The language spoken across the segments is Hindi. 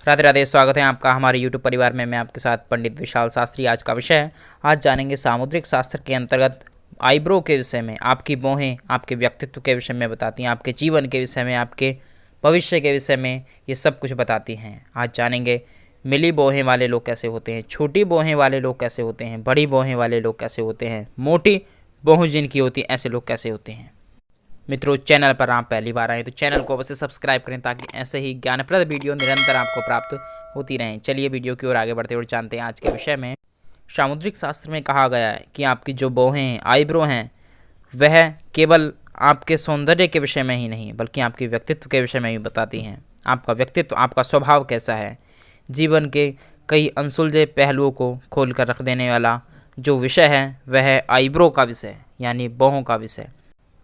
राधे राधे, स्वागत है आपका हमारे YouTube परिवार में। मैं आपके साथ पंडित विशाल शास्त्री। आज का विषय है, आज जानेंगे सामुद्रिक शास्त्र के अंतर्गत आईब्रो के विषय में। आपकी भौहें आपके व्यक्तित्व के विषय में बताती हैं, आपके जीवन के विषय में, आपके भविष्य के विषय में, ये सब कुछ बताती हैं। आज जानेंगे मिली भौहें वाले लोग कैसे होते हैं, छोटी भौहें वाले लोग कैसे होते हैं, बड़ी भौहें वाले लोग कैसे होते हैं, मोटी भौहें जिनकी होती हैं ऐसे लोग कैसे होते हैं। मित्रों, चैनल पर आप पहली बार आए तो चैनल को अवश्य सब्सक्राइब करें ताकि ऐसे ही ज्ञानप्रद वीडियो निरंतर आपको प्राप्त होती रहें। चलिए वीडियो की ओर आगे बढ़ते हुए जानते हैं आज के विषय में। सामुद्रिक शास्त्र में कहा गया है कि आपकी जो भौहें आईब्रो हैं वह केवल आपके सौंदर्य के विषय में ही नहीं बल्कि आपके व्यक्तित्व के विषय में भी बताती हैं। आपका व्यक्तित्व, आपका स्वभाव कैसा है, जीवन के कई अनसुलझे पहलुओं को खोल कर रख देने वाला जो विषय है वह है आईब्रो का विषय, यानी भौहों का विषय।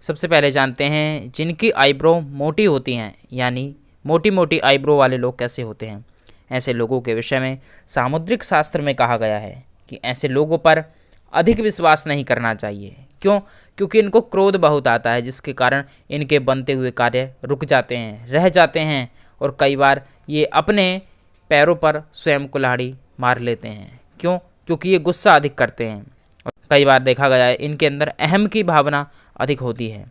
सबसे पहले जानते हैं जिनकी आईब्रो मोटी होती हैं, यानी मोटी मोटी आईब्रो वाले लोग कैसे होते हैं। ऐसे लोगों के विषय में सामुद्रिक शास्त्र में कहा गया है कि ऐसे लोगों पर अधिक विश्वास नहीं करना चाहिए। क्यों? क्योंकि इनको क्रोध बहुत आता है, जिसके कारण इनके बनते हुए कार्य रुक जाते हैं, रह जाते हैं और कई बार ये अपने पैरों पर स्वयं कुल्हाड़ी मार लेते हैं। क्यों? क्योंकि ये गुस्सा अधिक करते हैं। और कई बार देखा गया है इनके अंदर अहम की भावना अधिक होती है,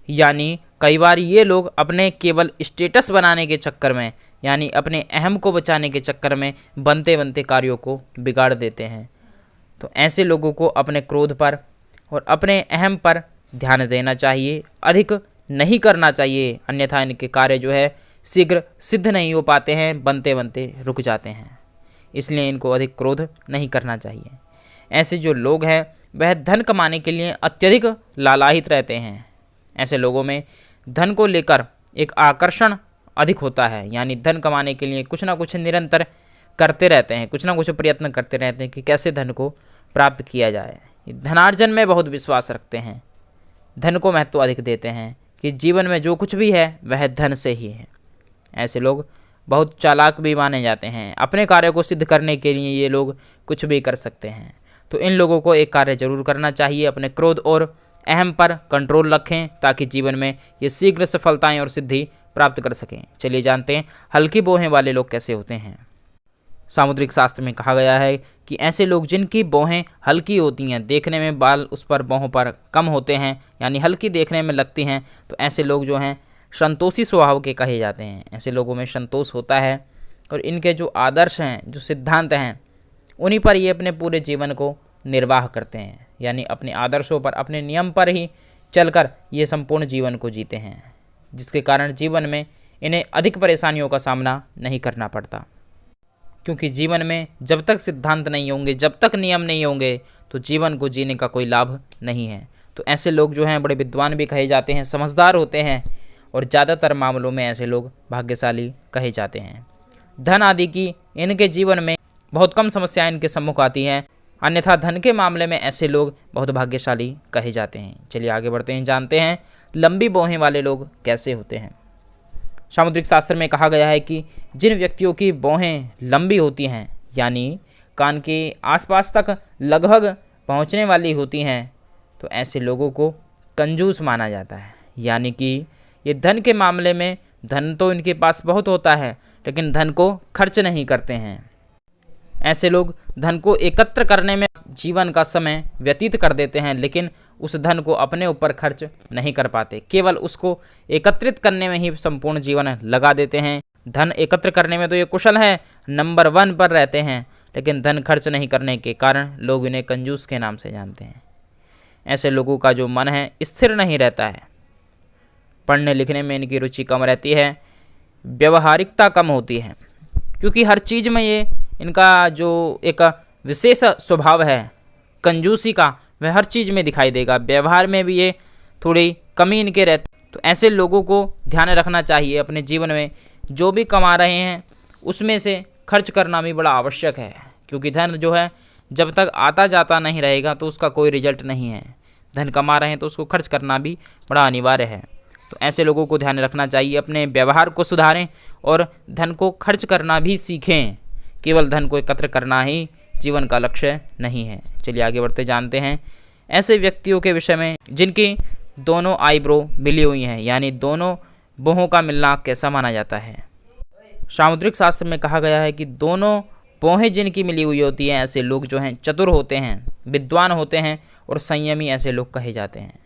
यानी कई बार ये लोग अपने केवल स्टेटस बनाने के चक्कर में, यानी अपने अहम को बचाने के चक्कर में बनते बनते कार्यों को बिगाड़ देते हैं। तो ऐसे लोगों को अपने क्रोध पर और अपने अहम पर ध्यान देना चाहिए, अधिक नहीं करना चाहिए, अन्यथा इनके कार्य जो है शीघ्र सिद्ध नहीं हो पाते हैं, बनते बनते रुक जाते हैं। इसलिए इनको अधिक क्रोध नहीं करना चाहिए। ऐसे जो लोग हैं वह धन कमाने के लिए अत्यधिक लालायित रहते हैं। ऐसे लोगों में धन को लेकर एक आकर्षण अधिक होता है, यानी धन कमाने के लिए कुछ ना कुछ निरंतर करते रहते हैं, कुछ ना कुछ प्रयत्न करते रहते हैं कि कैसे धन को प्राप्त किया जाए। धनार्जन में बहुत विश्वास रखते हैं, धन को महत्व अधिक देते हैं कि जीवन में जो कुछ भी है वह धन से ही है। ऐसे लोग बहुत चालाक भी माने जाते हैं, अपने कार्य को सिद्ध करने के लिए ये लोग कुछ भी कर सकते हैं। तो इन लोगों को एक कार्य जरूर करना चाहिए, अपने क्रोध और अहम पर कंट्रोल रखें ताकि जीवन में ये शीघ्र सफलताएं और सिद्धि प्राप्त कर सकें। चलिए जानते हैं हल्की भौहें वाले लोग कैसे होते हैं। सामुद्रिक शास्त्र में कहा गया है कि ऐसे लोग जिनकी भौहें हल्की होती हैं, देखने में बाल उस पर भौहों पर कम होते हैं, यानी हल्की देखने में लगती हैं, तो ऐसे लोग जो हैं संतोषी स्वभाव के कहे जाते हैं। ऐसे लोगों में संतोष होता है और इनके जो आदर्श हैं, जो सिद्धांत हैं, उन्हीं पर ये अपने पूरे जीवन को निर्वाह करते हैं, यानी अपने आदर्शों पर, अपने नियम पर ही चलकर ये संपूर्ण जीवन को जीते हैं, जिसके कारण जीवन में इन्हें अधिक परेशानियों का सामना नहीं करना पड़ता। क्योंकि जीवन में जब तक सिद्धांत नहीं होंगे, जब तक नियम नहीं होंगे, तो जीवन को जीने का कोई लाभ नहीं है। तो ऐसे लोग जो हैं बड़े विद्वान भी कहे जाते हैं, समझदार होते हैं और ज़्यादातर मामलों में ऐसे लोग भाग्यशाली कहे जाते हैं। धन आदि की इनके जीवन में बहुत कम समस्याएं इनके सम्मुख आती हैं, अन्यथा धन के मामले में ऐसे लोग बहुत भाग्यशाली कहे जाते हैं। चलिए आगे बढ़ते हैं, जानते हैं लंबी भौहें वाले लोग कैसे होते हैं। सामुद्रिक शास्त्र में कहा गया है कि जिन व्यक्तियों की भौहें लंबी होती हैं, यानी कान के आसपास तक लगभग पहुंचने वाली होती हैं, तो ऐसे लोगों को कंजूस माना जाता है। यानी कि ये धन के मामले में धन तो इनके पास बहुत होता है लेकिन धन को खर्च नहीं करते हैं। ऐसे लोग धन को एकत्र करने में जीवन का समय व्यतीत कर देते हैं, लेकिन उस धन को अपने ऊपर खर्च नहीं कर पाते, केवल उसको एकत्रित करने में ही संपूर्ण जीवन लगा देते हैं। धन एकत्र करने में तो ये कुशल है, नंबर 1 पर रहते हैं, लेकिन धन खर्च नहीं करने के कारण लोग इन्हें कंजूस के नाम से जानते हैं। ऐसे लोगों का जो मन है स्थिर नहीं रहता है, पढ़ने लिखने में इनकी रुचि कम रहती है, व्यवहारिकता कम होती है, क्योंकि हर चीज़ में ये इनका जो एक विशेष स्वभाव है कंजूसी का, वह हर चीज़ में दिखाई देगा। व्यवहार में भी ये थोड़ी कमी इनके रहती। तो ऐसे लोगों को ध्यान रखना चाहिए, अपने जीवन में जो भी कमा रहे हैं उसमें से खर्च करना भी बड़ा आवश्यक है, क्योंकि धन जो है जब तक आता जाता नहीं रहेगा तो उसका कोई रिजल्ट नहीं है। धन कमा रहे हैं तो उसको खर्च करना भी बड़ा अनिवार्य है। तो ऐसे लोगों को ध्यान रखना चाहिए, अपने व्यवहार को सुधारें और धन को खर्च करना भी सीखें। केवल धन को एकत्र करना ही जीवन का लक्ष्य नहीं है। चलिए आगे बढ़ते जानते हैं ऐसे व्यक्तियों के विषय में जिनकी दोनों आईब्रो मिली हुई हैं, यानी दोनों भौहों का मिलना कैसा माना जाता है। सामुद्रिक शास्त्र में कहा गया है कि दोनों भौहें जिनकी मिली हुई होती हैं ऐसे लोग जो हैं चतुर होते हैं, विद्वान होते हैं और संयमी ऐसे लोग कहे जाते हैं।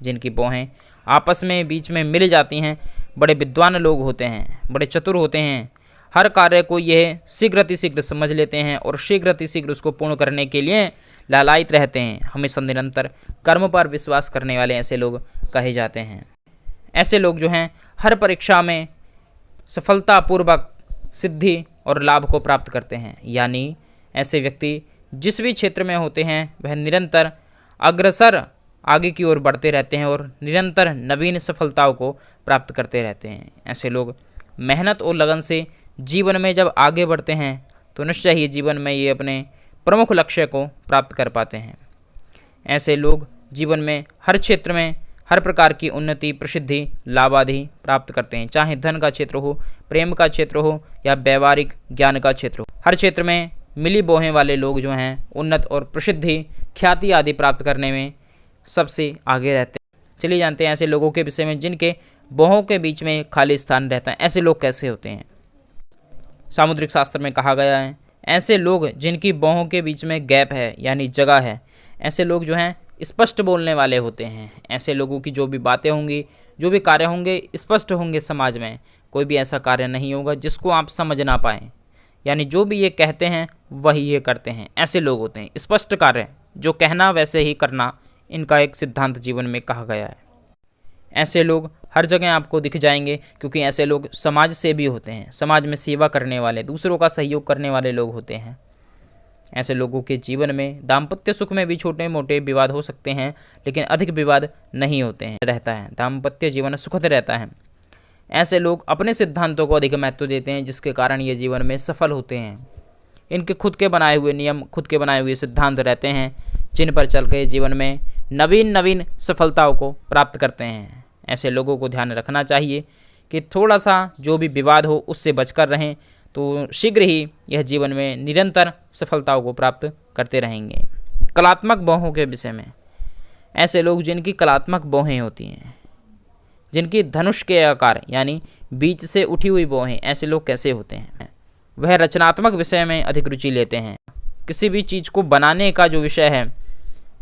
जिनकी भौहें आपस में बीच में मिल जाती हैं बड़े विद्वान लोग होते हैं, बड़े चतुर होते हैं। हर कार्य को यह शीघ्र अतिशीघ्र समझ लेते हैं और शीघ्र अतिशीघ्र उसको पूर्ण करने के लिए लालायित रहते हैं। हमेशा निरंतर कर्म पर विश्वास करने वाले ऐसे लोग कहे जाते हैं। ऐसे लोग जो हैं हर परीक्षा में सफलतापूर्वक सिद्धि और लाभ को प्राप्त करते हैं। यानी ऐसे व्यक्ति जिस भी क्षेत्र में होते हैं वह निरंतर अग्रसर आगे की ओर बढ़ते रहते हैं और निरंतर नवीन सफलताओं को प्राप्त करते रहते हैं। ऐसे लोग मेहनत और लगन से जीवन में जब आगे बढ़ते हैं तो निश्चय ही जीवन में ये अपने प्रमुख लक्ष्य को प्राप्त कर पाते हैं। ऐसे लोग जीवन में हर क्षेत्र में हर प्रकार की उन्नति, प्रसिद्धि, लाभ आदि प्राप्त करते हैं, चाहे धन का क्षेत्र हो, प्रेम का क्षेत्र हो या व्यवहारिक ज्ञान का क्षेत्र हो। हर क्षेत्र में मिली भौहें वाले लोग जो हैं उन्नत और प्रसिद्धि, ख्याति आदि प्राप्त करने में सबसे आगे रहते हैं। चलिए जानते हैं ऐसे लोगों के विषय में जिनके भौहों के बीच में खाली स्थान रहता है। ऐसे लोग कैसे होते हैं? सामुद्रिक शास्त्र में कहा गया है ऐसे लोग जिनकी भौहों के बीच में गैप है यानी जगह है, ऐसे लोग जो हैं स्पष्ट बोलने वाले होते हैं। ऐसे लोगों की जो भी बातें होंगी, जो भी कार्य होंगे स्पष्ट होंगे। समाज में कोई भी ऐसा कार्य नहीं होगा जिसको आप समझ ना पाएँ, यानी जो भी ये कहते हैं वही ये करते हैं। ऐसे लोग होते हैं स्पष्ट कार्य, जो कहना वैसे ही करना, इनका एक सिद्धांत जीवन में कहा गया है। ऐसे लोग हर जगह आपको दिख जाएंगे क्योंकि ऐसे लोग समाज सेवी होते हैं, समाज में सेवा करने वाले, दूसरों का सहयोग करने वाले लोग होते हैं। ऐसे लोगों के जीवन में दाम्पत्य सुख में भी छोटे मोटे विवाद हो सकते हैं लेकिन अधिक विवाद नहीं होते हैं, रहता है दाम्पत्य जीवन सुखद रहता है। ऐसे लोग अपने सिद्धांतों को अधिक महत्व देते हैं जिसके कारण ये जीवन में सफल होते हैं। इनके खुद के बनाए हुए नियम, खुद के बनाए हुए सिद्धांत रहते हैं जिन पर चल के जीवन में नवीन नवीन सफलताओं को प्राप्त करते हैं। ऐसे लोगों को ध्यान रखना चाहिए कि थोड़ा सा जो भी विवाद हो उससे बचकर रहें तो शीघ्र ही यह जीवन में निरंतर सफलताओं को प्राप्त करते रहेंगे। कलात्मक भौहों के विषय में, ऐसे लोग जिनकी कलात्मक भौहें होती हैं, जिनकी धनुष के आकार यानी बीच से उठी हुई भौहें, ऐसे लोग कैसे होते हैं? वह रचनात्मक विषय में अधिक रुचि लेते हैं। किसी भी चीज़ को बनाने का जो विषय है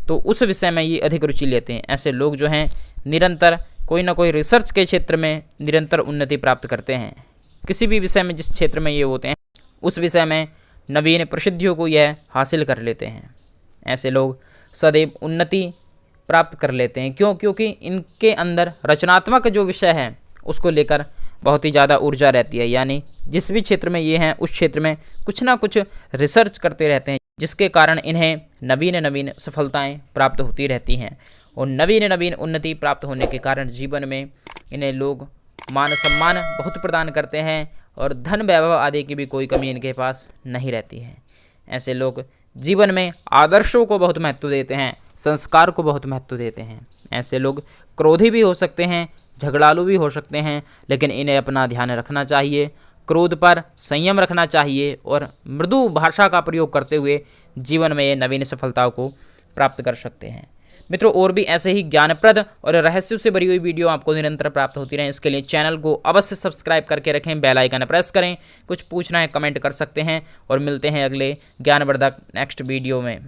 तो उस विषय में ये अधिक रुचि लेते हैं। ऐसे लोग जो हैं निरंतर कोई ना कोई रिसर्च के क्षेत्र में निरंतर उन्नति प्राप्त करते हैं। किसी भी विषय में जिस क्षेत्र में ये होते हैं उस विषय में नवीन प्रसिद्धियों को यह हासिल कर लेते हैं। ऐसे लोग सदैव उन्नति प्राप्त कर लेते हैं। क्यों? क्योंकि इनके अंदर रचनात्मक जो विषय है उसको लेकर बहुत ही ज़्यादा ऊर्जा रहती है। यानी जिस भी क्षेत्र में ये हैं उस क्षेत्र में कुछ ना कुछ रिसर्च करते रहते हैं जिसके कारण इन्हें नवीन नवीन सफलताएं प्राप्त होती रहती हैं और नवीन नवीन उन्नति प्राप्त होने के कारण जीवन में इन्हें लोग मान सम्मान बहुत प्रदान करते हैं और धन वैभव आदि की भी कोई कमी इनके पास नहीं रहती है। ऐसे लोग जीवन में आदर्शों को बहुत महत्व देते हैं, संस्कार को बहुत महत्व देते हैं। ऐसे लोग क्रोधी भी हो सकते हैं, झगड़ालू भी हो सकते हैं, लेकिन इन्हें अपना ध्यान रखना चाहिए, क्रोध पर संयम रखना चाहिए और मृदु भाषा का प्रयोग करते हुए जीवन में ये नवीन सफलताओं को प्राप्त कर सकते हैं। मित्रों, और भी ऐसे ही ज्ञानप्रद और रहस्यों से भरी हुई वीडियो आपको निरंतर प्राप्त होती रहें, इसके लिए चैनल को अवश्य सब्सक्राइब करके रखें, बेल आइकन प्रेस करें। कुछ पूछना है कमेंट कर सकते हैं और मिलते हैं अगले ज्ञानवर्धक नेक्स्ट वीडियो में।